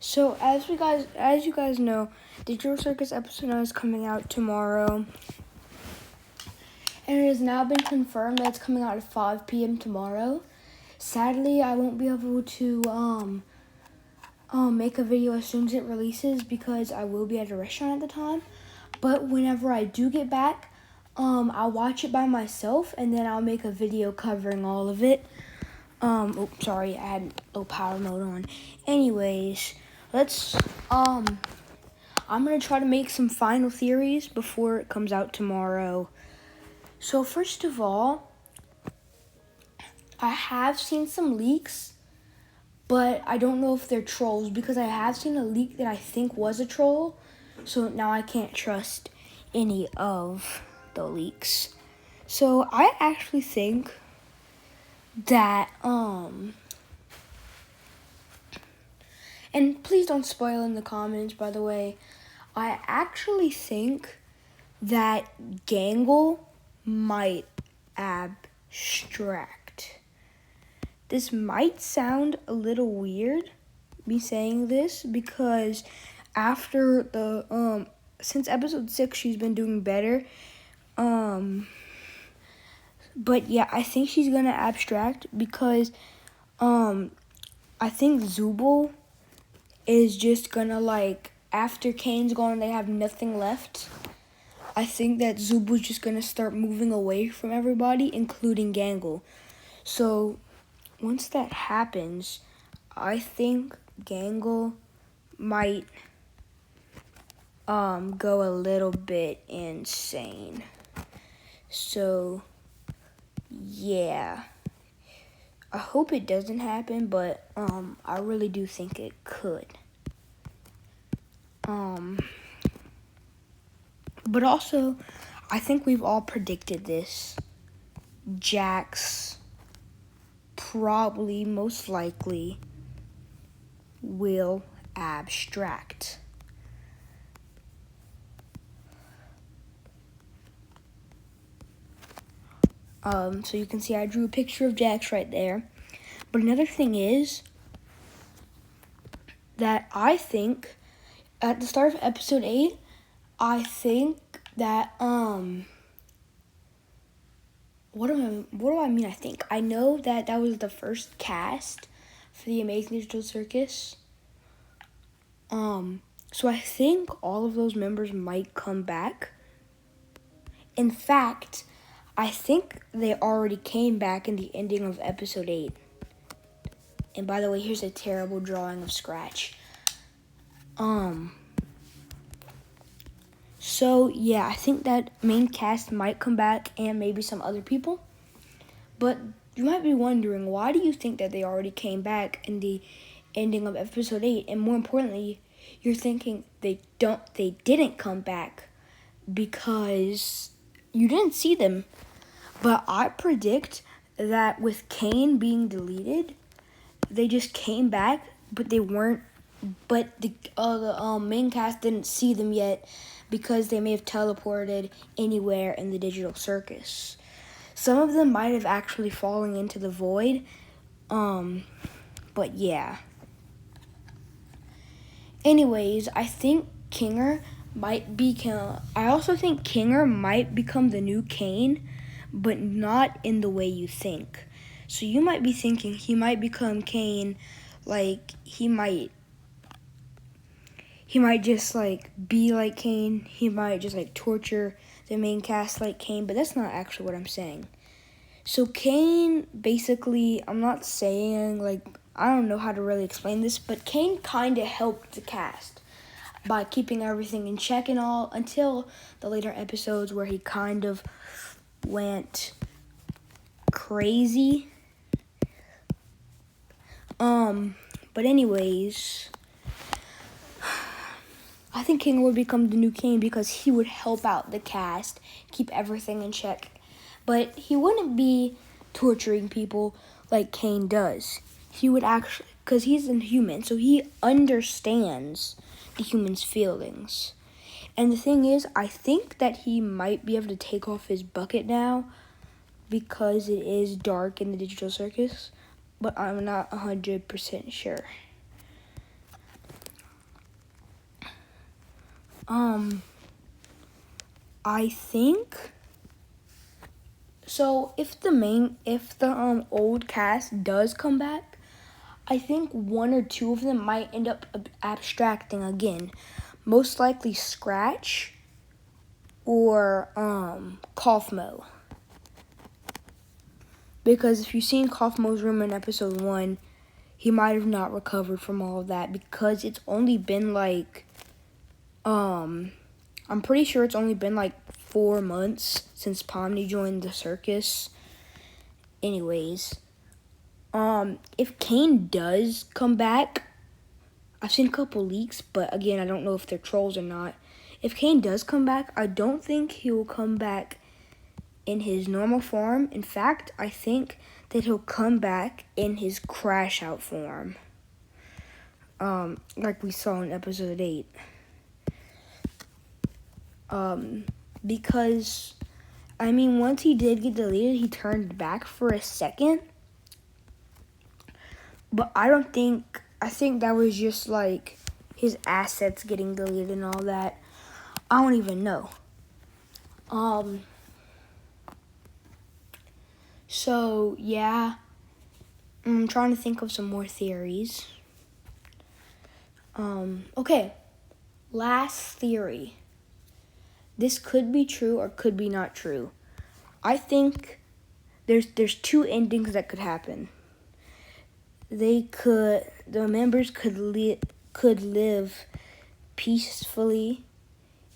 So as you guys know, Digital Circus episode 9 is coming out tomorrow. And it has now been confirmed that it's coming out at 5 p.m. tomorrow. Sadly, I won't be able to make a video as soon as it releases because I will be at a restaurant at the time. But whenever I do get back, I'll watch it by myself and then I'll make a video covering all of it. Sorry, I had low power mode on. Anyways, I'm gonna try to make some final theories before it comes out tomorrow. So first of all, I have seen some leaks, but I don't know if they're trolls because I have seen a leak that I think was a troll. So now I can't trust any of the leaks. So I actually think that, and please don't spoil in the comments, by the way. I actually think that Gangle might abstract. This might sound a little weird, me saying this, because after the, since episode 6, she's been doing better. But yeah, I think she's gonna abstract because, I think Zubul is just gonna, like, after Kane's gone, they have nothing left. I think that Zubul's just gonna start moving away from everybody, including Gangle. So once that happens, I think Gangle might go a little bit insane. So yeah, I hope it doesn't happen, but I really do think it could. But also, I think we've all predicted this. Jax probably, most likely, will abstract. So you can see I drew a picture of Jax right there. But another thing is that I think at the start of episode 8, I think that, what do I mean I think? I know that was the first cast for the Amazing Digital Circus. So I think all of those members might come back. In fact, I think they already came back in the ending of episode 8. And by the way, here's a terrible drawing of Scratch. So yeah, I think that main cast might come back and maybe some other people. But you might be wondering, why do you think that they already came back in the ending of episode 8? And more importantly, you're thinking they didn't come back because you didn't see them. But I predict that with Kane being deleted, they just came back, but they weren't. But the main cast didn't see them yet because they may have teleported anywhere in the Digital Circus. Some of them might have actually fallen into the void. But yeah. Anyways, I think Kinger might become. I also think Kinger might become the new Kane, but not in the way you think. So you might be thinking he might become Kane, like he might just like be like Kane. He might just like torture the main cast like Kane, but that's not actually what I'm saying. So Kane, basically, I'm not saying, like, I don't know how to really explain this, but Kane kind of helped the cast by keeping everything in check and all until the later episodes where he kind of went crazy. But anyways, I think King would become the new Kane because he would help out the cast, keep everything in check. But he wouldn't be torturing people like Kane does. He would actually, because he's a human, so he understands the human's feelings. And the thing is, I think that he might be able to take off his bucket now because it is dark in the Digital Circus, but I'm not 100% sure. I think so. If the old cast does come back, I think one or two of them might end up abstracting again. Most likely Scratch or Kaufmo. Because if you've seen Kaufmo's room in episode 1, he might have not recovered from all of that because it's only been like I'm pretty sure it's only been like 4 months since Pomni joined the circus. Anyways, if Kane does come back, I've seen a couple leaks, but again, I don't know if they're trolls or not. If Kane does come back, I don't think he will come back in his normal form. In fact, I think that he'll come back in his crash out form. Like we saw in episode 8. Because, I mean, once he did get deleted, he turned back for a second. But I think that was just like his assets getting deleted and all that. I don't even know. So, yeah. I'm trying to think of some more theories. Okay. Last theory. This could be true or could be not true. I think there's 2 endings that could happen. The members could live peacefully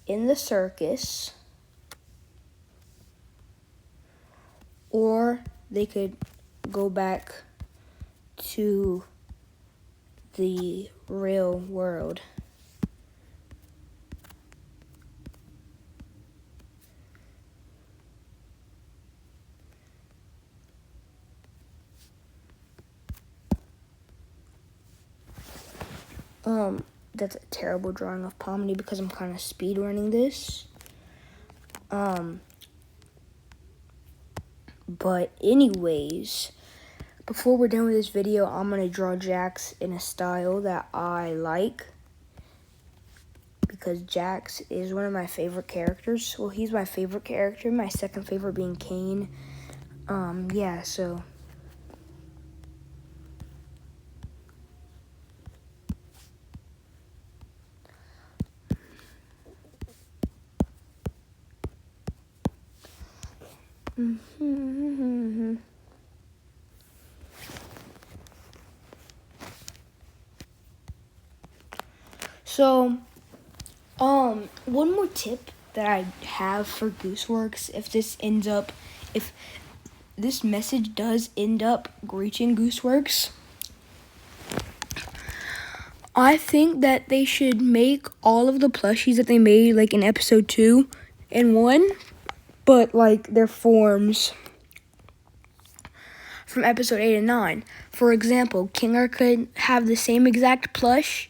in the circus, or they could go back to the real world. That's a terrible drawing of Pomni because I'm kind of speed running this. But anyways, before we're done with this video, I'm going to draw Jax in a style that I like. Because Jax is one of my favorite characters. Well, he's my favorite character. My second favorite being Kane. Yeah, so... So, one more tip that I have for Gooseworks, if this message does end up reaching Gooseworks, I think that they should make all of the plushies that they made, like in episode 2 and 1, but like their forms from episode 8 and 9. For example, Kinger could have the same exact plush,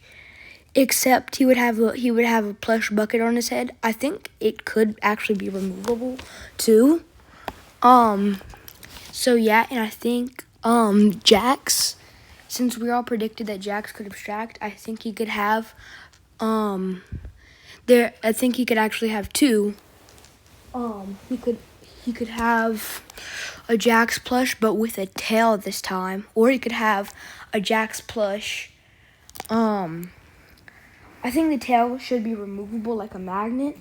except he would have a plush bucket on his head. I think it could actually be removable too. So yeah, and I think Jax, since we all predicted that Jax could abstract, I think he could have I think he could actually have 2. He could have a Jax plush, but with a tail this time. Or he could have a Jax plush. I think the tail should be removable like a magnet.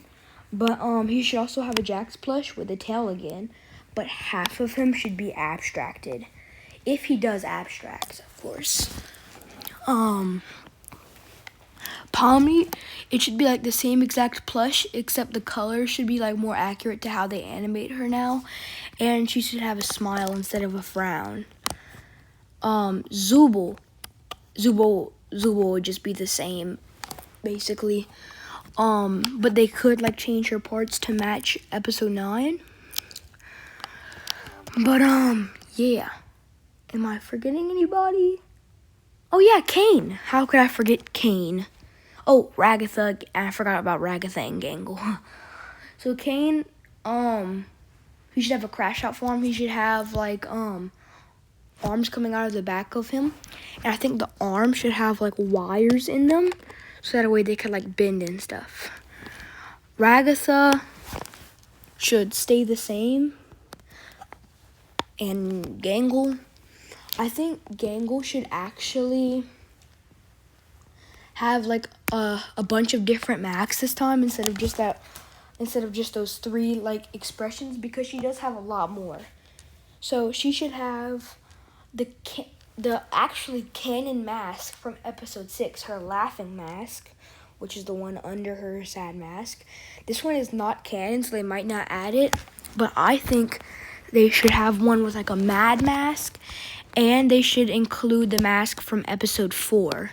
But he should also have a Jax plush with a tail again. But half of him should be abstracted. If he does abstract, of course. Pomni, it should be like the same exact plush, except the color should be like more accurate to how they animate her now, and she should have a smile instead of a frown. Zubul would just be the same, basically. But they could like change her parts to match episode 9. But yeah. Am I forgetting anybody? Oh yeah, Kane. How could I forget Kane? Oh, Ragatha, I forgot about Ragatha and Gangle. So Kane, he should have a crash out form. He should have like arms coming out of the back of him. And I think the arms should have like wires in them, so that way they could like bend and stuff. Ragatha should stay the same. And Gangle, I think Gangle should actually have like a bunch of different masks this time instead of just those 3 like expressions, because she does have a lot more. So she should have the actually canon mask from episode 6, her laughing mask, which is the one under her sad mask. This one is not canon, so they might not add it, but I think they should have one with like a mad mask, and they should include the mask from episode 4.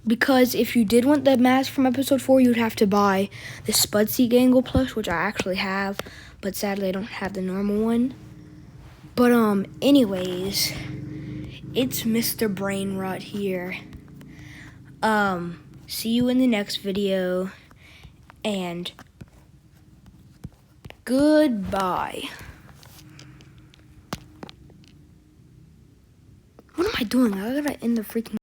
Because if you did want the mask from episode 4, you'd have to buy the Spudsy Gangle plush, which I actually have, but sadly I don't have the normal one. But anyways, it's Mr. Brainrot here. See you in the next video, and goodbye. What am I doing? I gotta end the freaking